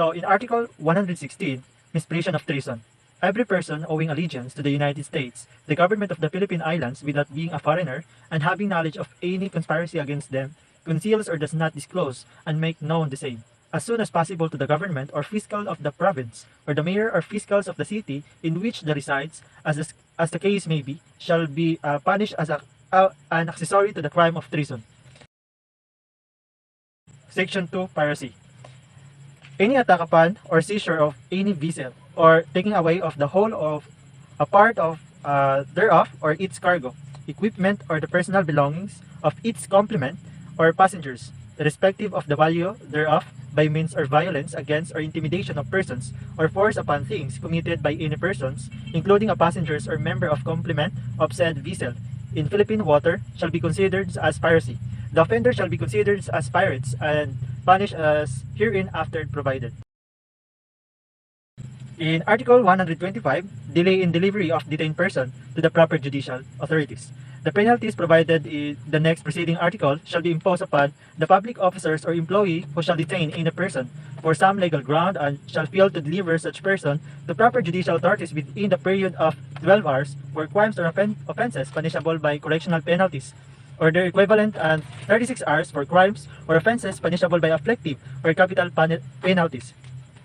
So in Article 116, misprision of treason. Every person owing allegiance to the United States, the government of the Philippine Islands without being a foreigner and having knowledge of any conspiracy against them, conceals or does not disclose and make known the same, as soon as possible to the government or fiscal of the province, or the mayor or fiscals of the city in which the resides, as the case may be, shall be punished as an accessory to the crime of treason. Section 2, Piracy. Any attack upon or seizure of any vessel, or taking away of the whole of a part of thereof or its cargo, equipment, or the personal belongings of its complement or passengers, irrespective of the value thereof, by means or violence against or intimidation of persons, or force upon things committed by any persons, including a passengers or member of complement of said vessel, in Philippine water, shall be considered as piracy. The offender shall be considered as pirates and punished as hereinafter provided. In Article 125, delay in delivery of detained person to the proper judicial authorities. The penalties provided in the next preceding article shall be imposed upon the public officers or employee who shall detain any person for some legal ground and shall fail to deliver such person to proper judicial authorities within the period of 12 hours for crimes or offenses punishable by correctional penalties, or their equivalent, and 36 hours for crimes or offenses punishable by afflictive or capital penalties,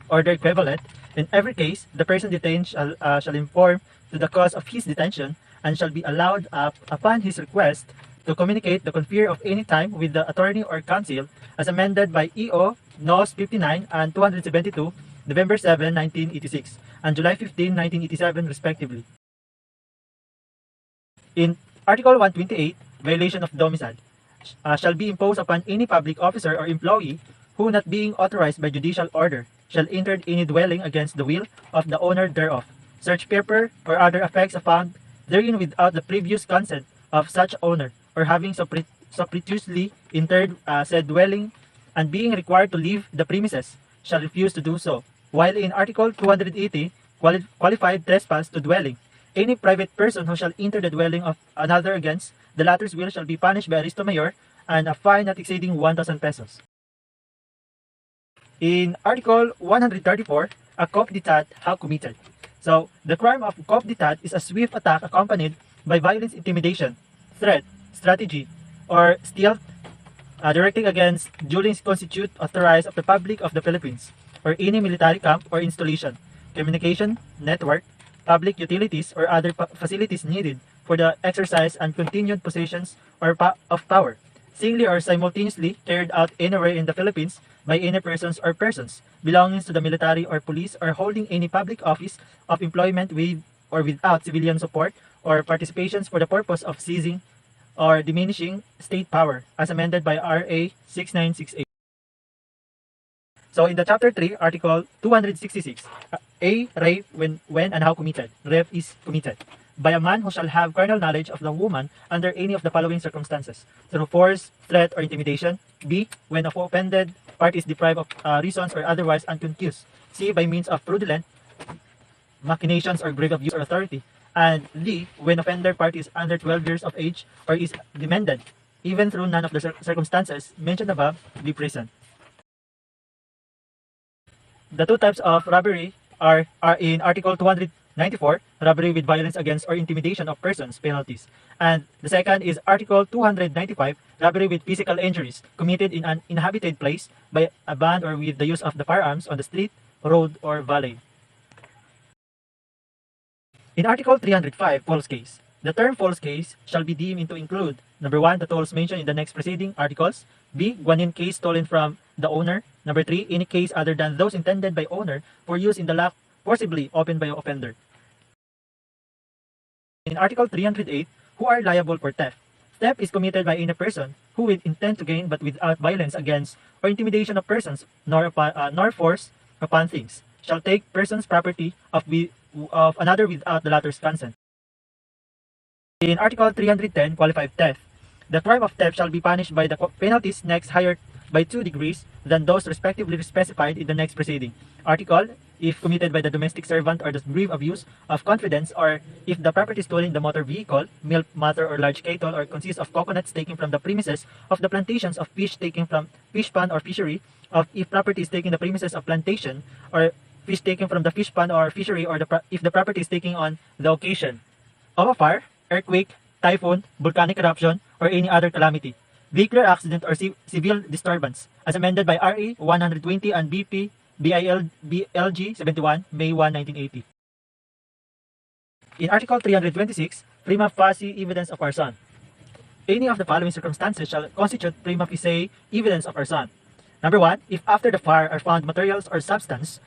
or their equivalent. In every case, the person detained shall inform to the cause of his detention and shall be allowed upon his request to communicate the confer of any time with the attorney or counsel as amended by E.O. NOS 59 and 272, November 7, 1986, and July 15, 1987, respectively. In Article 128, violation of domicile, shall be imposed upon any public officer or employee who, not being authorized by judicial order, shall enter any dwelling against the will of the owner thereof, search paper or other effects found therein without the previous consent of such owner, or having surreptitiously entered said dwelling, and being required to leave the premises, shall refuse to do so. While in Article 280, qualified trespass to dwelling, any private person who shall enter the dwelling of another against the latter's will shall be punished by arresto mayor and a fine not exceeding 1,000 pesos. In Article 134, a coup d'etat how committed. So, the crime of coup d'etat is a swift attack accompanied by violence, intimidation, threat, strategy, or stealth directing against duly constituted authorized of the public of the Philippines, or any military camp or installation, communication, network, public utilities, or other facilities needed for the exercise and continued possessions of power, singly or simultaneously carried out anywhere in the Philippines by any persons or persons belonging to the military or police, or holding any public office of employment with or without civilian support or participations for the purpose of seizing or diminishing state power, as amended by RA 6968. So in the Chapter 3, Article 266, A. Rape when and how committed. Rape is committed by a man who shall have carnal knowledge of the woman under any of the following circumstances: through force, threat, or intimidation. B. When the offended party is deprived of reasons or otherwise unconscious. C. By means of fraudulent machinations or grave abuse or authority. And D. When offender party is under 12 years of age or is demanded, even through none of the circumstances mentioned above, be present. The two types of robbery are in Article 294, robbery with violence against or intimidation of persons, penalties. And the second is Article 295, robbery with physical injuries committed in an inhabited place by a band or with the use of the firearms on the street, road, or valley. In Article 305, false case. The term false case shall be deemed to include: number 1, the tolls mentioned in the next preceding articles. B. Guanyin case stolen from the owner. Number 3, any case other than those intended by owner for use in the lock forcibly opened by offender. In Article 308, who are liable for theft. Theft is committed by any person who, with intent to gain but without violence against or intimidation of persons, nor force upon things, shall take person's property of another without the latter's consent. In Article 310, qualified theft. The crime of theft shall be punished by the penalties next higher by 2 degrees than those respectively specified in the next preceding article if committed by the domestic servant, or the brief abuse of confidence, or if the property stolen in the motor vehicle, milk, matter, or large cattle, or consists of coconuts taken from the premises of the plantations, of fish taken from fish pond or fishery, of if property is taken the premises of plantation, or fish taken from the fish pond or fishery, or if the property is taken on the occasion of a fire, earthquake, typhoon, volcanic eruption, or any other calamity, vehicular accident, or civil disturbance, as amended by RA 120 and BLG 71, May 1, 1980. In Article 326, prima facie evidence of arson. Any of the following circumstances shall constitute prima facie evidence of arson. Number 1, if after the fire are found materials or substance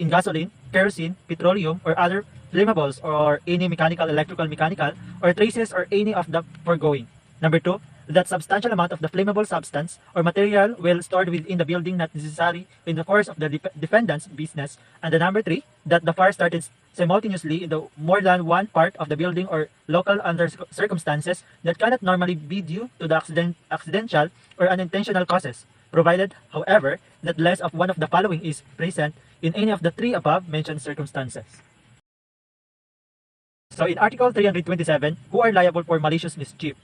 in gasoline, kerosene, petroleum, or other flammables, or any mechanical, electrical, mechanical, or traces or any of the foregoing. Number 2, that substantial amount of the flammable substance or material well stored within the building not necessary in the course of the defendant's business. And the number 3, that the fire started simultaneously in the more than one part of the building or local under circumstances that cannot normally be due to the accidental or unintentional causes, provided, however, that less of one of the following is present in any of the 3 above mentioned circumstances. So in Article 327, who are liable for malicious mischief?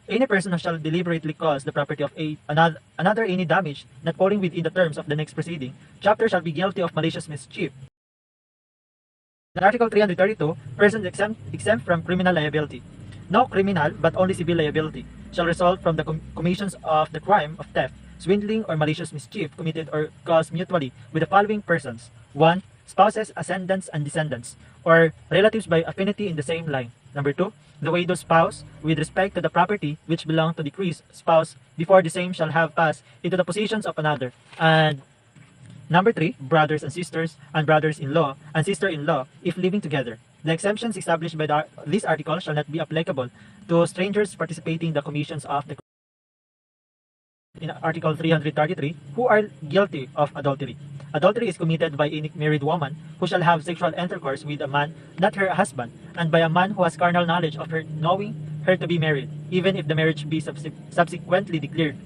Any person who shall deliberately cause the property of another any damage not falling within the terms of the next proceeding, chapter shall be guilty of malicious mischief. In Article 332, persons exempt from criminal liability. No criminal, but only civil liability, shall result from the commissions of the crime of theft, swindling, or malicious mischief committed or caused mutually with the following persons. 1. Spouses, ascendants, and descendants, or relatives by affinity in the same line. Number 2, the widow's spouse, with respect to the property which belonged to the decreased spouse before the same shall have passed into the possessions of another. And number 3, brothers and sisters, and brothers-in-law and sister-in-law, if living together. The exemptions established by this article shall not be applicable to strangers participating in the commissions of the in Article 333, who are guilty of adultery. Adultery is committed by any married woman who shall have sexual intercourse with a man not her husband, and by a man who has carnal knowledge of her, knowing her to be married, even if the marriage be subsequently declared.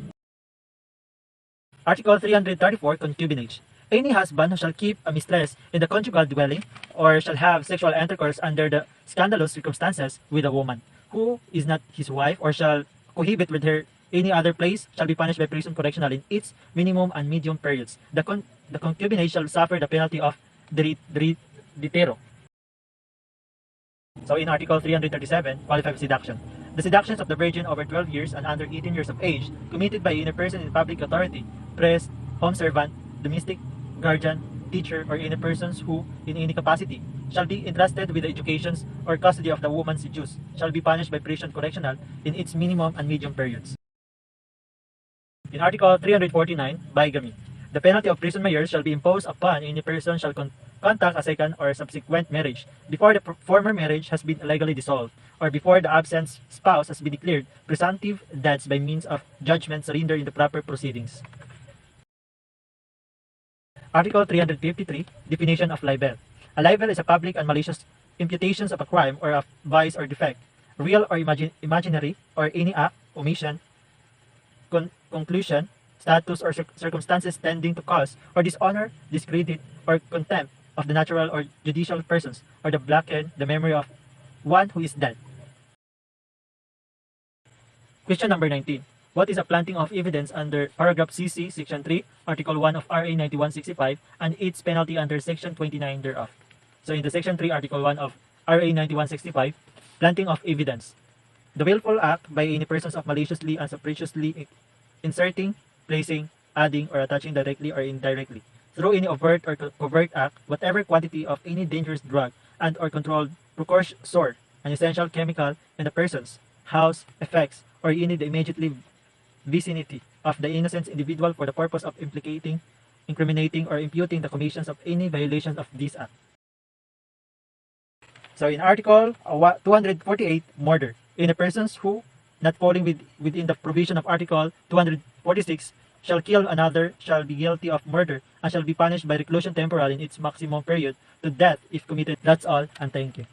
Article 334, concubinage. Any husband who shall keep a mistress in the conjugal dwelling, or shall have sexual intercourse under the scandalous circumstances with a woman who is not his wife, or shall cohabit with her any other place, shall be punished by prison correctional in its minimum and medium periods. The concubinage shall suffer the penalty of deritero. So in Article 337, qualified seduction. The seductions of the virgin over 12 years and under 18 years of age, committed by any person in public authority, priest, home servant, domestic, guardian, teacher, or any persons who, in any capacity, shall be entrusted with the education or custody of the woman seduced, shall be punished by prison correctional in its minimum and medium periods. In Article 349, bigamy. The penalty of prison years shall be imposed upon any person shall contact a second or subsequent marriage before the former marriage has been legally dissolved, or before the absent spouse has been declared presumptive dead by means of judgment surrendered in the proper proceedings. Article 353, definition of libel. A libel is a public and malicious imputations of a crime or of vice or defect, real or imaginary, or any act, omission, conclusion, status, or circumstances tending to cause or dishonor, discredit, or contempt of the natural or judicial persons, or to blacken the memory of one who is dead. Question number 19. What is a planting of evidence under paragraph CC, section 3, article 1 of RA 9165, and its penalty under section 29 thereof? So in the section 3, article 1 of RA 9165, planting of evidence. The willful act by any persons of maliciously and surreptitiously inserting, placing, adding, or attaching directly or indirectly, through any overt or covert act, whatever quantity of any dangerous drug and or controlled precursor, an essential chemical in the persons, house, effects, or any the immediately vicinity of the innocent individual for the purpose of implicating, incriminating, or imputing the commissions of any violation of this act. So in Article 248, murder. Any persons who, not falling within the provision of Article 246, shall kill another shall be guilty of murder and shall be punished by reclusion temporal in its maximum period to death if committed. That's all, and thank you.